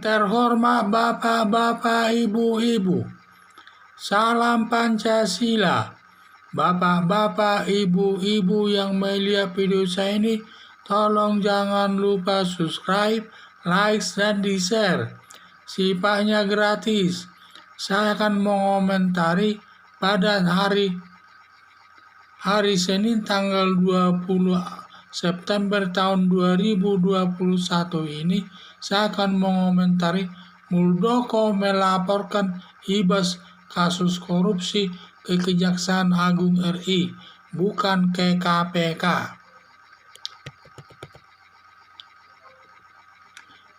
terhormat bapak-bapak, ibu-ibu, salam Pancasila. Bapak-bapak, ibu-ibu yang melihat video saya ini, tolong jangan lupa subscribe, like, dan di-share. Sifatnya gratis. Saya akan mengomentari pada hari Senin tanggal 20 September tahun 2021 ini. Saya akan mengomentari Muldoko melaporkan Ibas kasus korupsi ke Kejaksaan Agung RI, bukan ke KPK.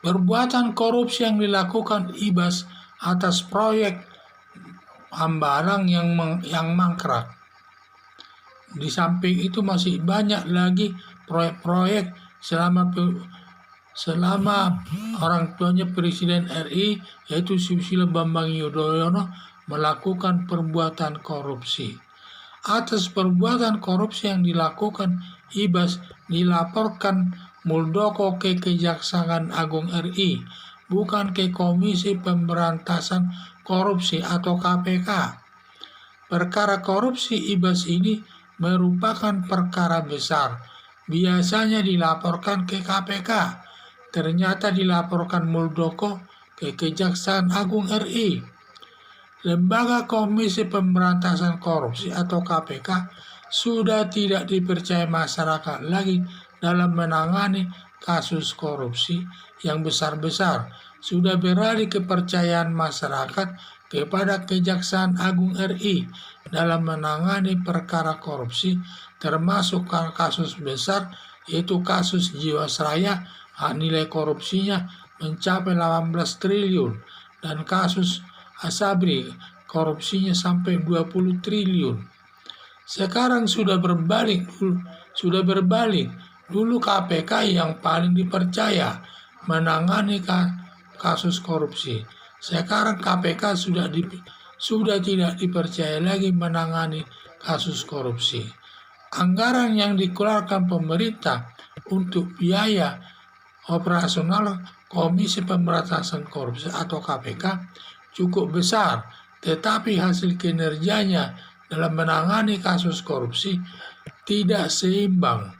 Perbuatan korupsi yang dilakukan Ibas atas proyek Hambalang yang mangkrak. Di samping itu masih banyak lagi proyek-proyek selama orang tuanya Presiden RI, yaitu Susilo Bambang Yudhoyono, melakukan perbuatan korupsi. Atas perbuatan korupsi yang dilakukan Ibas, dilaporkan Muldoko ke Kejaksaan Agung RI, bukan ke Komisi Pemberantasan Korupsi atau KPK. Perkara korupsi Ibas ini merupakan perkara besar. Biasanya dilaporkan ke KPK. Ternyata dilaporkan Muldoko ke Kejaksaan Agung RI. Lembaga Komisi Pemberantasan Korupsi atau KPK sudah tidak dipercaya masyarakat lagi dalam menangani kasus korupsi yang besar-besar. Sudah beralih kepercayaan masyarakat kepada Kejaksaan Agung RI dalam menangani perkara korupsi, termasuk kasus besar yaitu kasus Jiwasraya, nilai korupsinya mencapai 18 triliun, dan kasus Asabri korupsinya sampai 20 triliun. Sekarang sudah berbalik. Dulu KPK yang paling dipercaya menangani kasus korupsi. Sekarang KPK sudah tidak dipercaya lagi menangani kasus korupsi. Anggaran yang dikeluarkan pemerintah untuk biaya operasional Komisi Pemberantasan Korupsi atau KPK cukup besar, tetapi hasil kinerjanya dalam menangani kasus korupsi tidak seimbang.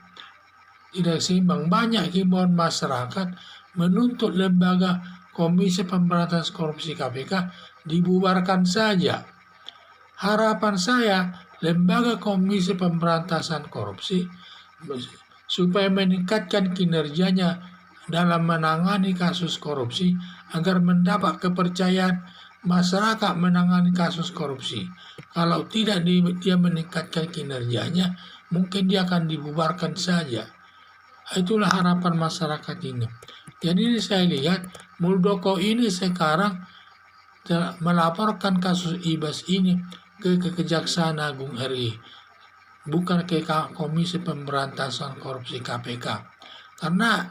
Banyak himbauan masyarakat menuntut lembaga Komisi Pemberantasan Korupsi KPK dibubarkan saja. Harapan saya, lembaga Komisi Pemberantasan Korupsi supaya meningkatkan kinerjanya dalam menangani kasus korupsi agar mendapat kepercayaan masyarakat menangani kasus korupsi. Kalau tidak dia meningkatkan kinerjanya, mungkin dia akan dibubarkan saja. Itulah harapan masyarakat ini. Jadi saya lihat Muldoko ini sekarang melaporkan kasus Ibas ini ke Kejaksaan Agung RI, bukan ke Komisi Pemberantasan Korupsi KPK. Karena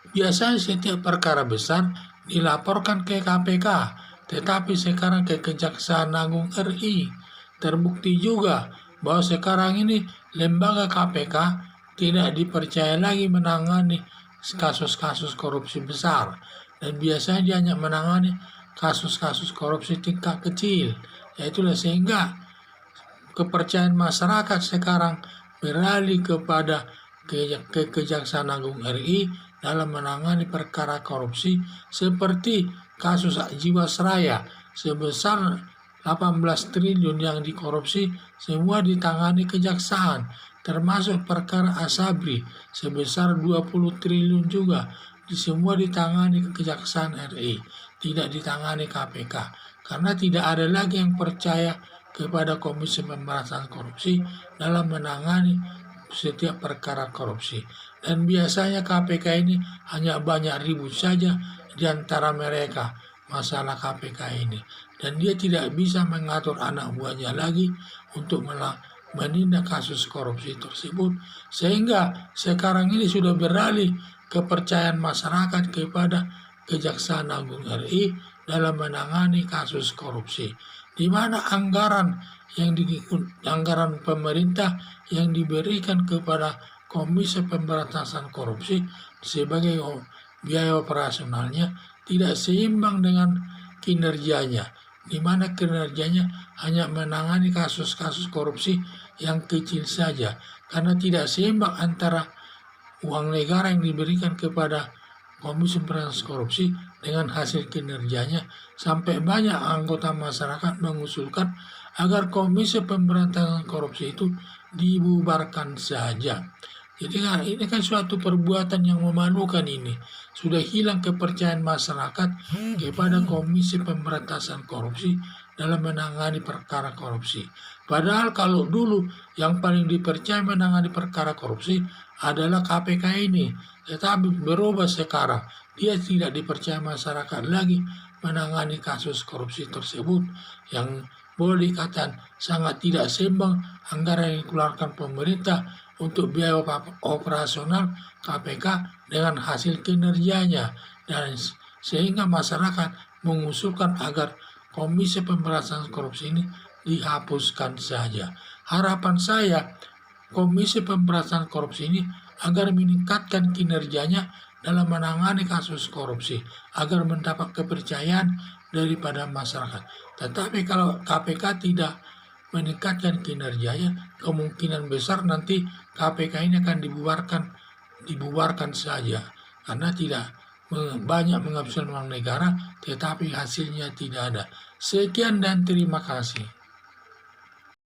biasanya setiap perkara besar dilaporkan ke KPK, tetapi sekarang ke Kejaksaan Agung RI. Terbukti juga bahwa sekarang ini lembaga KPK tidak dipercaya lagi menangani kasus-kasus korupsi besar, dan biasanya dia hanya menangani kasus-kasus korupsi tingkat kecil. Yaitulah sehingga kepercayaan masyarakat sekarang beralih kepada Kejaksaan Agung RI dalam menangani perkara korupsi seperti kasus Jiwasraya sebesar 18 triliun yang dikorupsi, semua ditangani kejaksaan, termasuk perkara Asabri sebesar 20 triliun juga, semua ditangani Kejaksaan RI, tidak ditangani KPK, karena tidak ada lagi yang percaya kepada Komisi Pemberantasan Korupsi dalam menangani setiap perkara korupsi. Dan biasanya KPK ini hanya banyak ribut saja di antara mereka masalah KPK ini, dan dia tidak bisa mengatur anak buahnya lagi untuk menindak kasus korupsi tersebut, sehingga sekarang ini sudah beralih kepercayaan masyarakat kepada Kejaksaan Agung RI dalam menangani kasus korupsi, di mana anggaran pemerintah yang diberikan kepada Komisi Pemberantasan Korupsi sebagai biaya operasionalnya tidak seimbang dengan kinerjanya, di mana kinerjanya hanya menangani kasus-kasus korupsi yang kecil saja, karena tidak seimbang antara uang negara yang diberikan kepada Komisi Pemberantasan Korupsi dengan hasil kinerjanya, sampai banyak anggota masyarakat mengusulkan agar Komisi Pemberantasan Korupsi itu dibubarkan saja. Jadi kan ini kan suatu perbuatan yang memalukan ini. Sudah hilang kepercayaan masyarakat kepada Komisi Pemberantasan Korupsi dalam menangani perkara korupsi. Padahal kalau dulu yang paling dipercaya menangani perkara korupsi adalah KPK ini. Tetapi berubah sekarang. Dia tidak dipercaya masyarakat lagi menangani kasus korupsi tersebut yang boleh dikatakan sangat tidak seimbang anggaran yang dikeluarkan pemerintah untuk biaya operasional KPK dengan hasil kinerjanya, dan sehingga masyarakat mengusulkan agar Komisi Pemberantasan Korupsi ini dihapuskan saja. Harapan saya Komisi Pemberantasan Korupsi ini agar meningkatkan kinerjanya dalam menangani kasus korupsi agar mendapat kepercayaan daripada masyarakat. Tetapi kalau KPK tidak meningkatkan kinerjanya, kemungkinan besar nanti KPK ini akan dibubarkan saja karena tidak banyak menghabiskan uang negara tetapi hasilnya tidak ada. Sekian dan terima kasih.